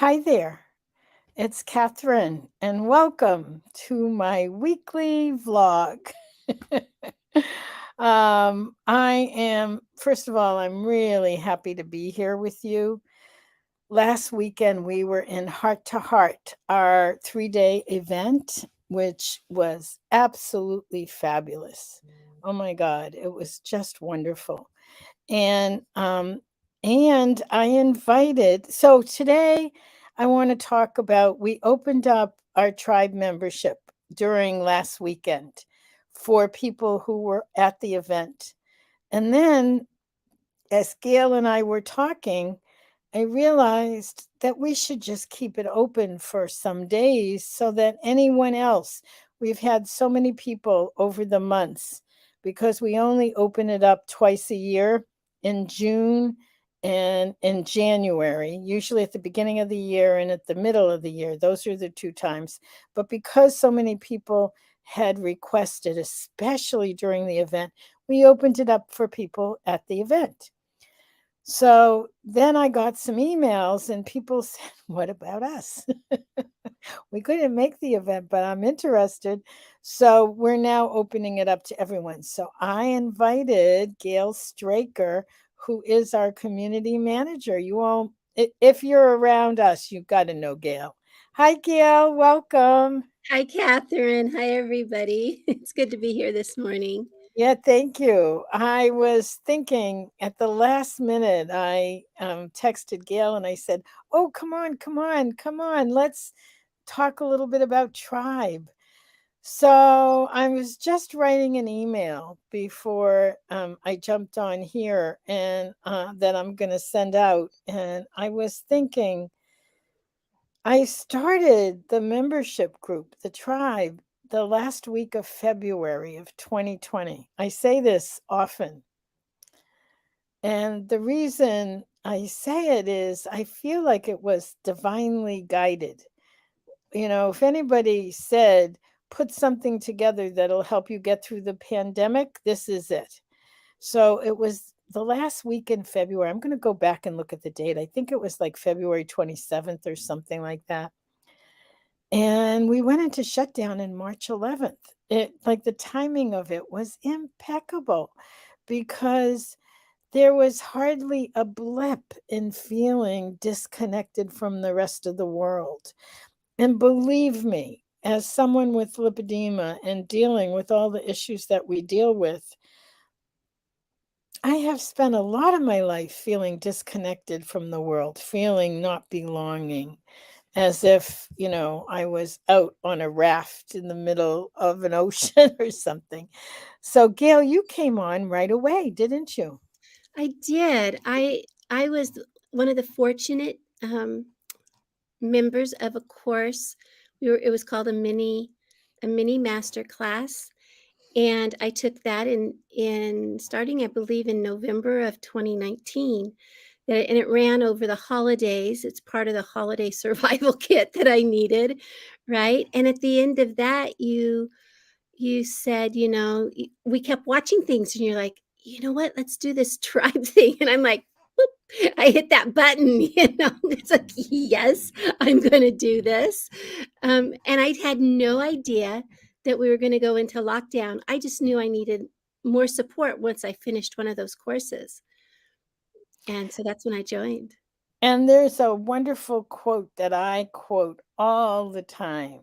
Hi there, it's Catherine, and welcome to my weekly vlog. First of all, I'm really happy to be here with you. Last weekend, we were in Heart to Heart, our 3-day event, which was absolutely fabulous. Oh my God, it was just wonderful. And I invited, so today I want to talk about, we opened up our tribe membership during last weekend for people who were at the event. And then as Gail and I were talking, I realized that we should just keep it open for some days so that anyone else, we've had so many people over the months because we only open it up twice a year, in June and in January, usually at the beginning of the year and at the middle of the year. Those are the two times. But because so many people had requested, especially during the event, we opened it up for people at the event. So then I got some emails and people said, "What about us?" We couldn't make the event, but I'm interested. So we're now opening it up to everyone. So I invited Gail Straker, who is our community manager. You all, if you're around us, you've got to know Gail. Hi, Gail. Welcome. Hi, Catherine. Hi, everybody. It's good to be here this morning. Yeah, thank you. I was thinking at the last minute, I texted Gail and I said, "Oh, come on, come on, come on. Let's talk a little bit about tribe." So I was just writing an email before I jumped on here and that I'm going to send out. And I was thinking, I started the membership group, the tribe, the last week of February of 2020. I say this often. And the reason I say it is I feel like it was divinely guided. If anybody said, put something together that'll help you get through the pandemic, this is it. So it was the last week in February. I'm going to go back and look at the date. I think it was like February 27th or something like that. And we went into shutdown in March 11th. Like the timing of it was impeccable because there was hardly a blip in feeling disconnected from the rest of the world. And believe me, as someone with lipedema and dealing with all the issues that we deal with, I have spent a lot of my life feeling disconnected from the world, feeling not belonging, as if, I was out on a raft in the middle of an ocean or something. So, Gail, you came on right away, didn't you? I did. I was one of the fortunate members of a course. It was called a mini master class, and I took that in starting, I believe, in November of 2019. And it ran over the holidays. It's part of the holiday survival kit that I needed, right? And at the end of that, you said, we kept watching things, and you're like, you know what, let's do this tribe thing. And I'm like, whoop, I hit that button. It's like, yes, I'm going to do this. And I had no idea that we were going to go into lockdown. I just knew I needed more support once I finished one of those courses. And so that's when I joined. And there's a wonderful quote that I quote all the time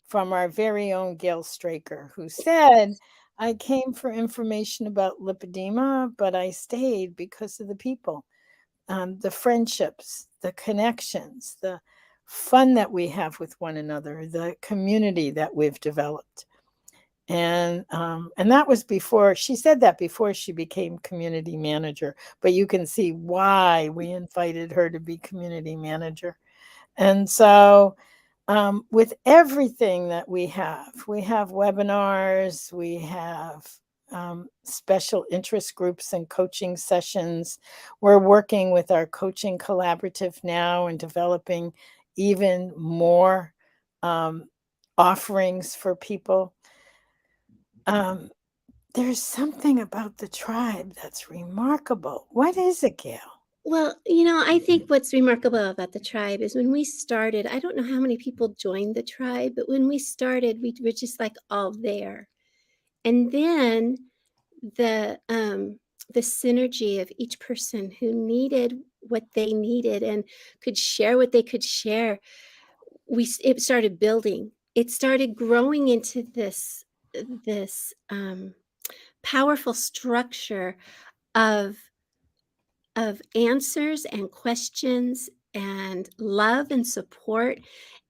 from our very own Gail Straker, who said, "I came for information about lipedema, but I stayed because of the people, the friendships, the connections, the fun that we have with one another, the community that we've developed." And that was before she said that, before she became community manager, but you can see why we invited her to be community manager. And so with everything that we have webinars, we have special interest groups and coaching sessions. We're working with our coaching collaborative now and developing even more um, offerings for people. um, there's something about the tribe that's remarkable. What is it, Gail? Well, I think what's remarkable about the tribe is when we started, I don't know how many people joined the tribe, but when we started, we were just like all there. And then the um the synergy of each person who needed what they needed and could share what they could share, it started building. It started growing into this powerful structure of answers and questions and love and support.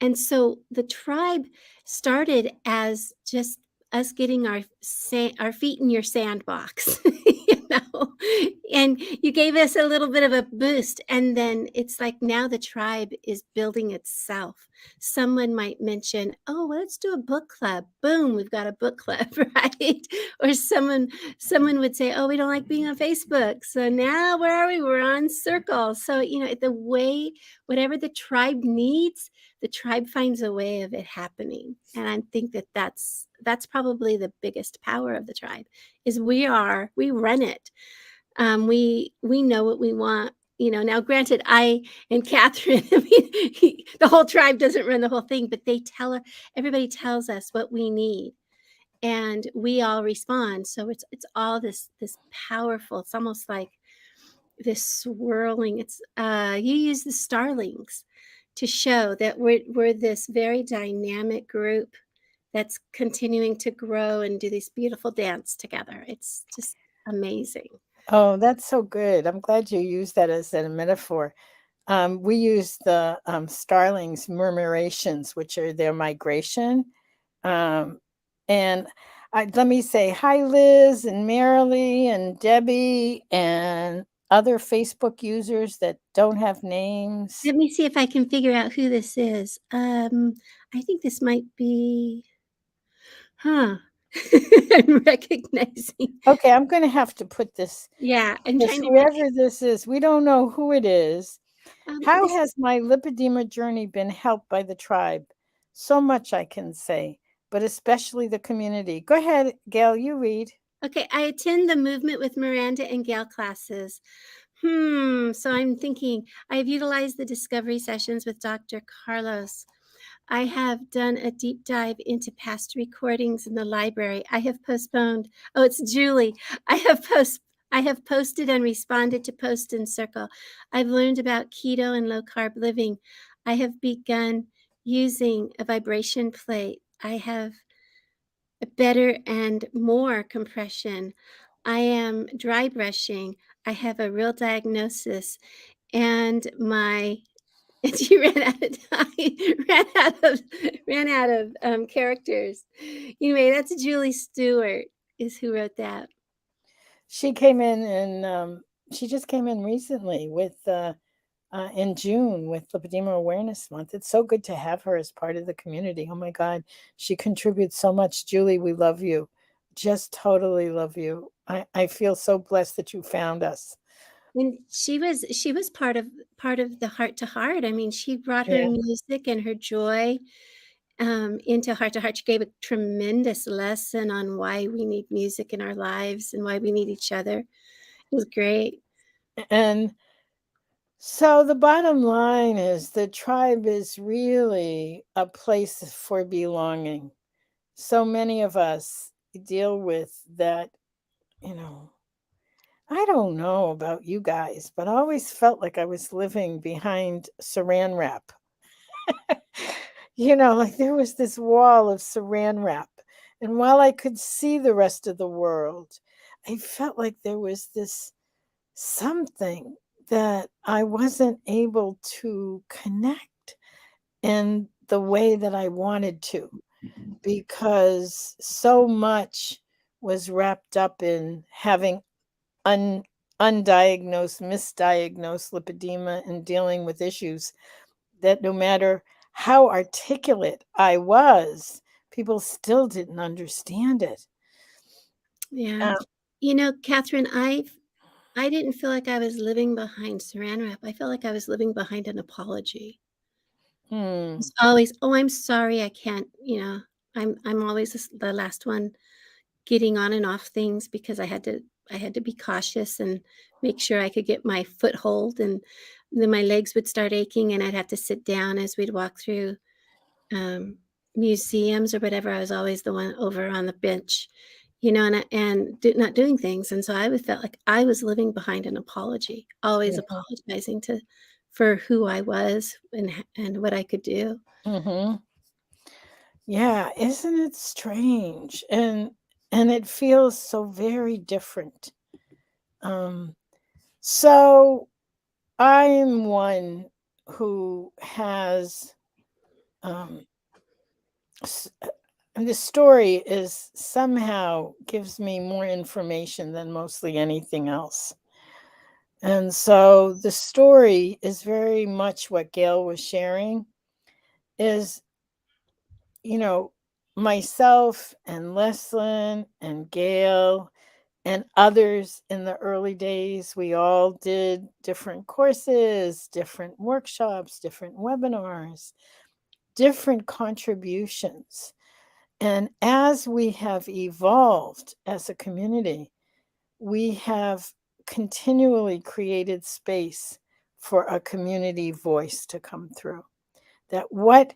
And so the tribe started as just us getting our feet in your sandbox, and you gave us a little bit of a boost. And then it's like now the tribe is building itself. Someone might mention, oh, well, let's do a book club. Boom, we've got a book club, right? Or someone would say, oh, we don't like being on Facebook. So now where are we? We're on Circle. So, the way, whatever the tribe needs, the tribe finds a way of it happening. And I think that that's probably the biggest power of the tribe is we run it. We know what we want. Now granted, I and Catherine, I mean, the whole tribe doesn't run the whole thing, but everybody tells us what we need and we all respond. So it's all this powerful. It's almost like this swirling. It's you use the starlings to show that we're this very dynamic group that's continuing to grow and do this beautiful dance together. It's just amazing. Oh, that's so good. I'm glad you used that as a metaphor. We use the starlings murmurations, which are their migration. Um, and let me say hi, Liz and Marilee and Debbie and other Facebook users that don't have names. Let me see if I can figure out who this is. I think this might be, huh? I'm recognizing. Okay, I'm going to have to put this Yeah, I'm because trying to whoever this is, we don't know who it is. How this has my lipedema journey been helped by the tribe? So much I can say, but especially the community. Go ahead, Gail, you read. Okay, I attend the Movement with Miranda and Gail classes. So I'm thinking I've utilized the discovery sessions with Dr. Carlos. I have done a deep dive into past recordings in the library. I have postponed. Oh, it's Julie. I have posted and responded to Post and Circle. I've learned about keto and low carb living. I have begun using a vibration plate. I have better and more compression. I am dry brushing. I have a real diagnosis, and my and she ran out of time, ran out of characters. Anyway, that's Julie Stewart is who wrote that. She came in and she just came in recently with in June with Lipedema Awareness Month. It's so good to have her as part of the community. Oh my God, she contributes so much. Julie, we love you. Just totally love you. I feel so blessed that you found us. And she was part of the Heart to Heart. I mean, she brought her Yeah. music and her joy into Heart to Heart. She gave a tremendous lesson on why we need music in our lives and why we need each other. It was great. And so the bottom line is the tribe is really a place for belonging. So many of us deal with that, you know. I don't know about you guys, but I always felt like I was living behind saran wrap. Like there was this wall of saran wrap. And while I could see the rest of the world, I felt like there was this something that I wasn't able to connect in the way that I wanted to because so much was wrapped up in having un, undiagnosed, misdiagnosed lipedema and dealing with issues that no matter how articulate I was, people still didn't understand it. Yeah. Uh, Catherine, I didn't feel like I was living behind Saran Wrap. I felt like I was living behind an apology. hmm. It's always, "Oh, I'm sorry, I can't," I'm always the last one getting on and off things because I had to I had to be cautious and make sure I could get my foothold, and then my legs would start aching, and I'd have to sit down as we'd walk through um, museums or whatever. I was always the one over on the bench, not doing things, and so I would felt like I was living behind an apology, always Mhm. apologizing for who I was and what I could do. Mhm. Yeah, isn't it strange? And it feels so very different. Um, so I'm one who has um and the story is somehow gives me more information than mostly anything else. And so the story is very much what Gail was sharing is, you know, myself and Leslyn and Gail and others in the early days, we all did different courses, different workshops, different webinars, different contributions. And as we have evolved as a community, we have continually created space for a community voice to come through. That what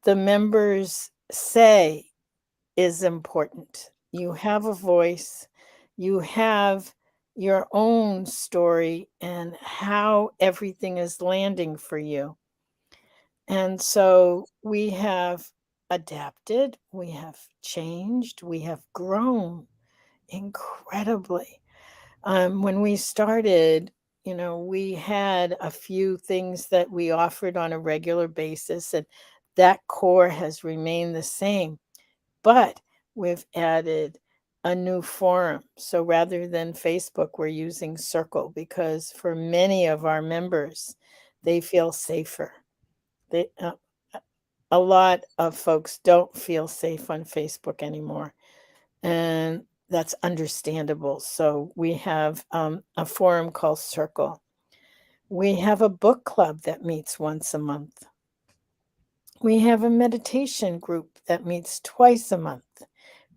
the members say is important. You have a voice, you have your own story and how everything is landing for you. And so we have adapted, we have changed, we have grown incredibly. When we started, we had a few things that we offered on a regular basis, and that core has remained the same. But we've added a new forum. So rather than Facebook, we're using Circle because for many of our members, they feel safer. They, a lot of folks don't feel safe on Facebook anymore, and that's understandable. So we have a forum called Circle. We have a book club that meets once a month. We have a meditation group that meets twice a month.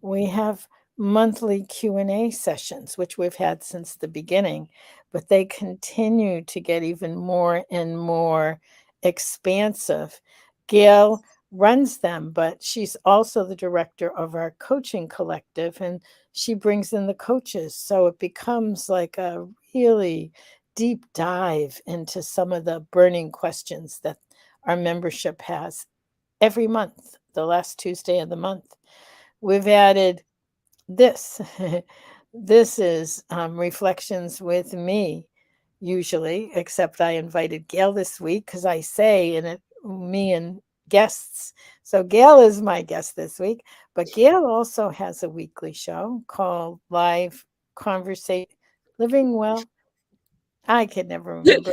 We have monthly Q&A sessions, which we've had since the beginning, but they continue to get even more and more expansive. Gail runs them, but she's also the director of our coaching collective, and she brings in the coaches. So it becomes like a really deep dive into some of the burning questions that our membership has every month, the last Tuesday of the month. We've added this. This is reflections with me, usually, except I invited Gail this week because I say in it, me and guests. So Gail is my guest this week, but Gail also has a weekly show called Live Conversation Living Well. I can never remember.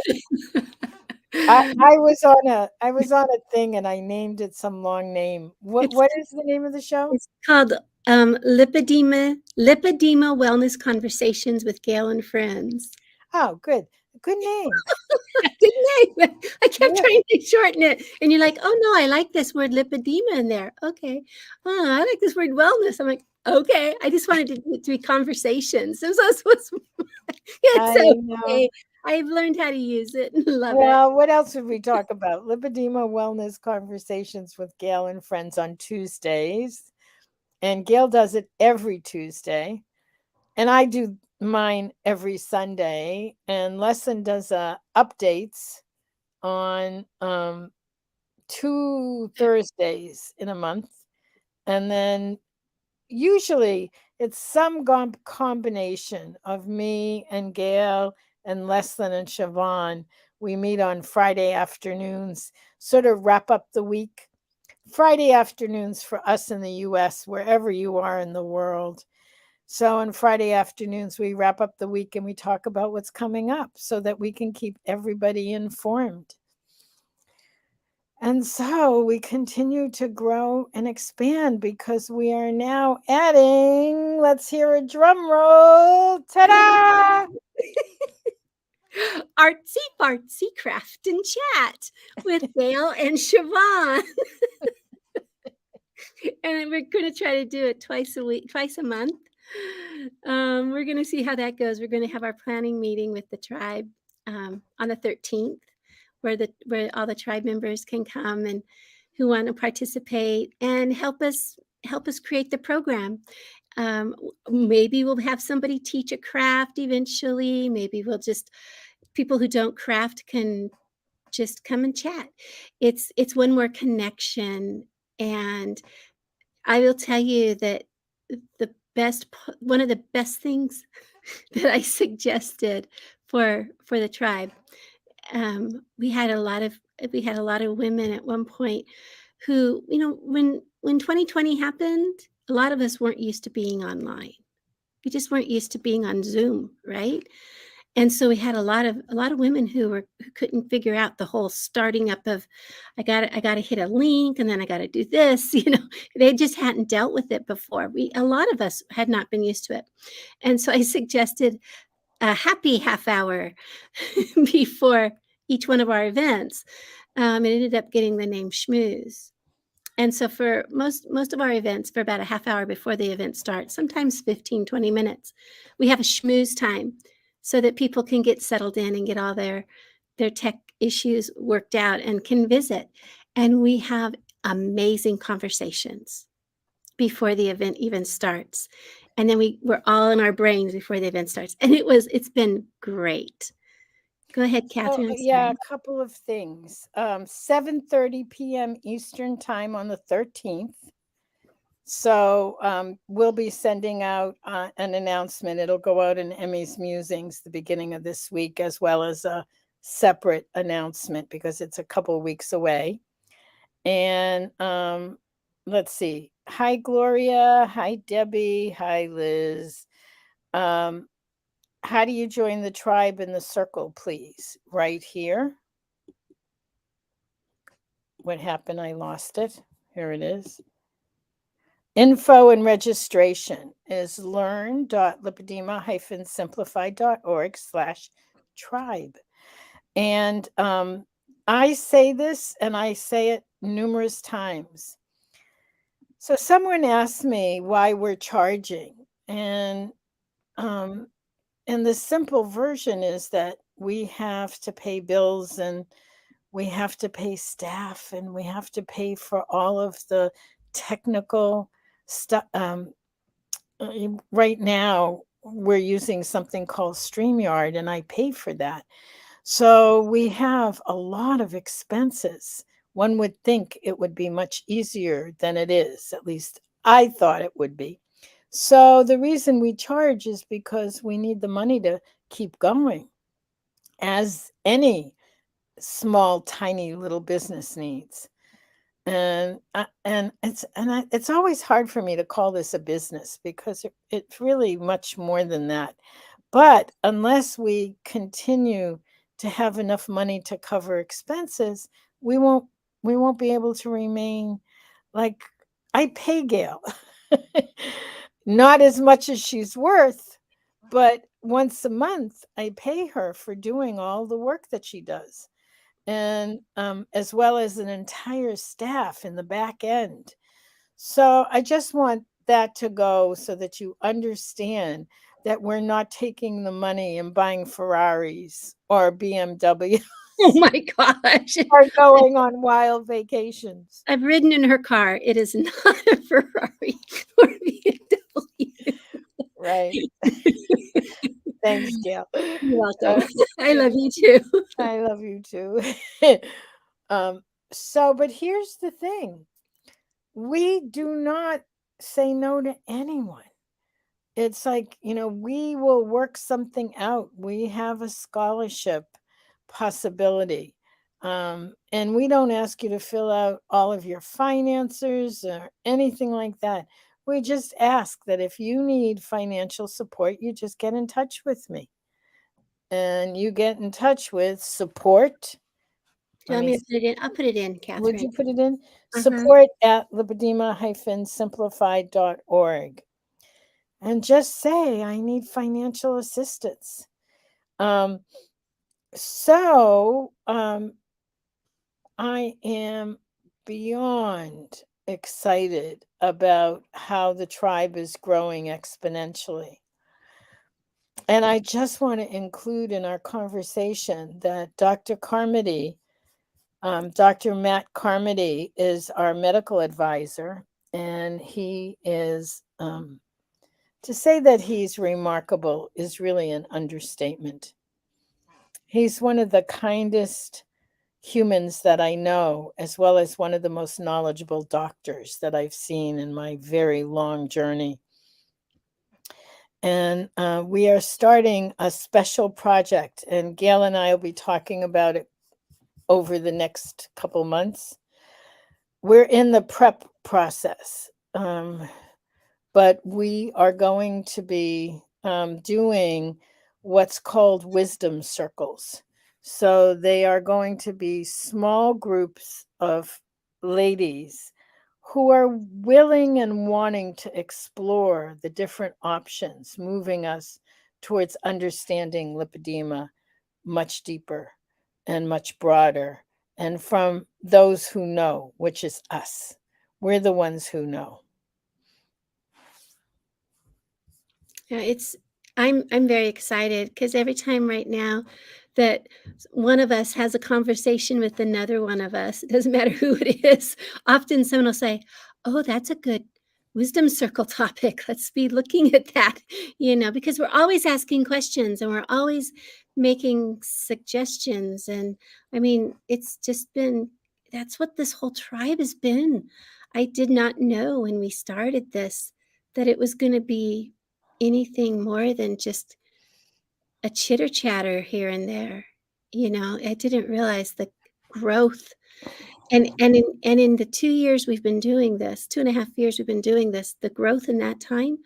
I was on a thing and I named it some long name. What It's what is the name of the show? it's called Lipedema Wellness Conversations with Gail and Friends. Oh, good. Good name. Good name. I kept Yeah. trying to shorten it, and you're like, "Oh no, I like this word lipedema in there." Okay. Oh, I like this word wellness. I'm like, okay. I just wanted to be conversations. It's I know. okay. I've learned how to use it and love it. Well, what else would we talk about? Lipedema Wellness Conversations with Gail and Friends on Tuesdays. And Gail does it every Tuesday. And I do mine every Sunday. And Lesson does updates on 2 Thursdays in a month. And then usually it's some combination of me and Gail and Leslin and Siobhan. We meet on Friday afternoons, sort of wrap up the week. Friday afternoons for us in the US, wherever you are in the world. So on Friday afternoons, we wrap up the week and we talk about what's coming up so that we can keep everybody informed. And so we continue to grow and expand because we are now adding, let's hear a drum roll. Ta-da! Artsy fartsy craft and chat with Gail and Siobhan. And we're going to try to do it twice a month. We're gonna see how that goes. We're gonna have our planning meeting with the tribe, on the 13th, where all the tribe members can come and who want to participate and help us create the program. Maybe we'll have somebody teach a craft eventually. Maybe we'll just people who don't craft can just come and chat. It's one more connection, and I will tell you that one of the best things that I suggested for the tribe, we had a lot of women at one point who, when 2020 happened, a lot of us weren't used to being online. We just weren't used to being on Zoom, right? And so we had a lot of women who couldn't figure out the whole starting up of, I gotta hit a link and then I gotta do this, they just hadn't dealt with it before. A lot of us had not been used to it. And so I suggested a happy half hour before each one of our events. It ended up getting the name Schmooze. And so for most of our events, for about a half hour before the event starts, sometimes 15, 20 minutes, we have a schmooze time so that people can get settled in and get all their tech issues worked out and can visit. And we have amazing conversations before the event even starts. And then we're all in our brains before the event starts. And it's been great. Go ahead, Oh, Catherine. I'm yeah, sorry. a couple of things. 7:30 p.m. Eastern time on the 13th. So we'll be sending out an announcement. It'll go out in Emmy's Musings the beginning of this week, as well as a separate announcement because it's a couple weeks away. And let's see. Hi, Gloria. Hi, Debbie. Hi, Liz. Um, how do you join the tribe in the circle, please? Right here. What happened? I lost it. Here it is. Info and registration is learn.lipedema-simplified.org/tribe. And I say this and I say it numerous times. So someone asked me why we're charging, um, and the simple version is that we have to pay bills and we have to pay staff and we have to pay for all of the technical stuff. Right now, we're using something called StreamYard, and I pay for that. So we have a lot of expenses. One would think it would be much easier than it is. At least I thought it would be. So the reason we charge is because we need the money to keep going, as any small, tiny little business needs. It's always hard for me to call this a business because it's really much more than that. But unless we continue to have enough money to cover expenses, we won't we won't be able to remain. Like, I pay Gail. Not as much as she's worth, but once a month I pay her for doing all the work that she does, and as well as an entire staff in the back end. So I just want that to go so that you understand that we're not taking the money and buying Ferraris or BMW Oh my gosh. or going on wild vacations. I've ridden in her car. It is not a Ferrari or BMW. Right. Thanks, Gail. You're Uh, welcome. I love you too. I love you too. um, but here's the thing. We do not say no to anyone. It's like, we will work something out. We have a scholarship possibility. And we don't ask you to fill out all of your finances or anything like that. We just ask that if you need financial support, you just get in touch with me. And you get in touch with support. Do you Let want me me to put it in? I'll put it in, Would Catherine. you put it in? Uh-huh. Support at lipedema-simplified.org. And just say, I need financial assistance. Um, I am beyond excited about how the tribe is growing exponentially. And I just want to include in our conversation that Dr. Carmody, Dr. Matt Carmody, is our medical advisor, and he is, to say that he's remarkable is really an understatement. He's one of the kindest humans that I know, as well as one of the most knowledgeable doctors that I've seen in my very long journey. And we are starting a special project, and Gail and I will be talking about it over the next couple months. We're in the prep process, but we are going to be doing what's called wisdom circles. So they are going to be small groups of ladies who are willing and wanting to explore the different options, moving us towards understanding lipedema much deeper and much broader, and from those who know, which is us. We're the ones who know. Yeah, I'm very excited because every time right now that one of us has a conversation with another one of us, it doesn't matter who it is, often someone will say, "Oh, that's a good wisdom circle topic. Let's be looking at that," because we're always asking questions and we're always making suggestions. And I mean, it's just been that's what this whole tribe has been. I did not know when we started this that it was going to be anything more than just a chitter chatter here and there. I didn't realize the growth. And in the 2 years we've been doing this, 2.5 years we've been doing this, the growth in that time,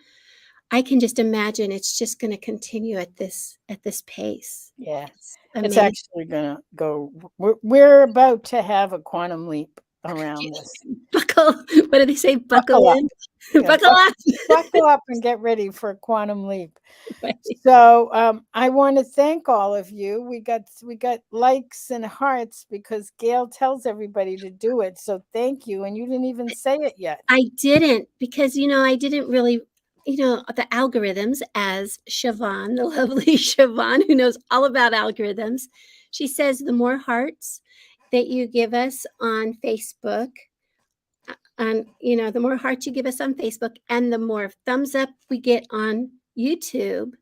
I can just imagine it's just going to continue at this pace. Yeah, It's it's amazing. actually gonna go. We're about to have a quantum leap around this. Buckle, what do they say? Buckle Buckle up. in, Yeah, buckle up. buckle up and get ready for a quantum leap. Right. So I want to thank all of you. We got likes and hearts because Gail tells everybody to do it. So thank you. And you didn't even say it yet. I didn't because, I didn't really, the algorithms, as Siobhan, the lovely Siobhan, who knows all about algorithms, she says the more hearts that you give us on Facebook, and, the more hearts you give us on Facebook and the more thumbs up we get on YouTube,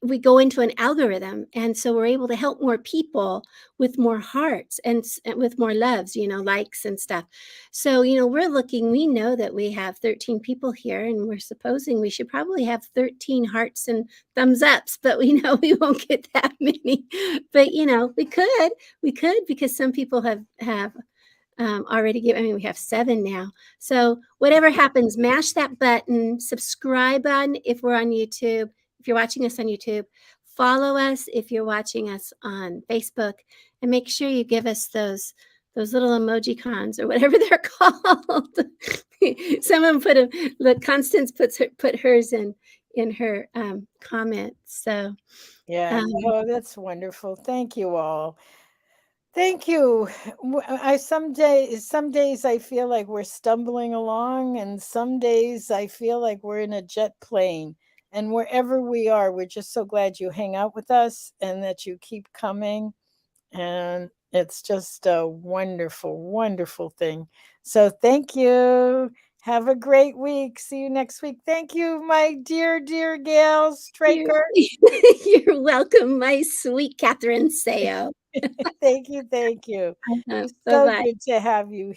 we go into an algorithm, and so we're able to help more people with more hearts and with more loves, likes and stuff. So we know that we have 13 people here, and we're supposing we should probably have 13 hearts and thumbs ups, but we know we won't get that many. But we could because some people have already given. I mean, we have 7 now. So whatever happens, mash that button, subscribe on if we're on YouTube. If you're watching us on YouTube, follow us if you're watching us on Facebook, and make sure you give us those little emoji cons or whatever they're called. Someone Constance put hers in her comment. So Yeah. um, Oh, that's wonderful. Thank you all. Thank you. Some days I feel like we're stumbling along, and some days I feel like we're in a jet plane. And wherever we are, we're just so glad you hang out with us and that you keep coming. And it's just a wonderful, wonderful thing. So thank you. Have a great week. See you next week. Thank you, my dear, dear Gail you're Straker. you're welcome, my sweet Catherine Sayo. Thank you. Thank you. Bye So bye. good to have you here.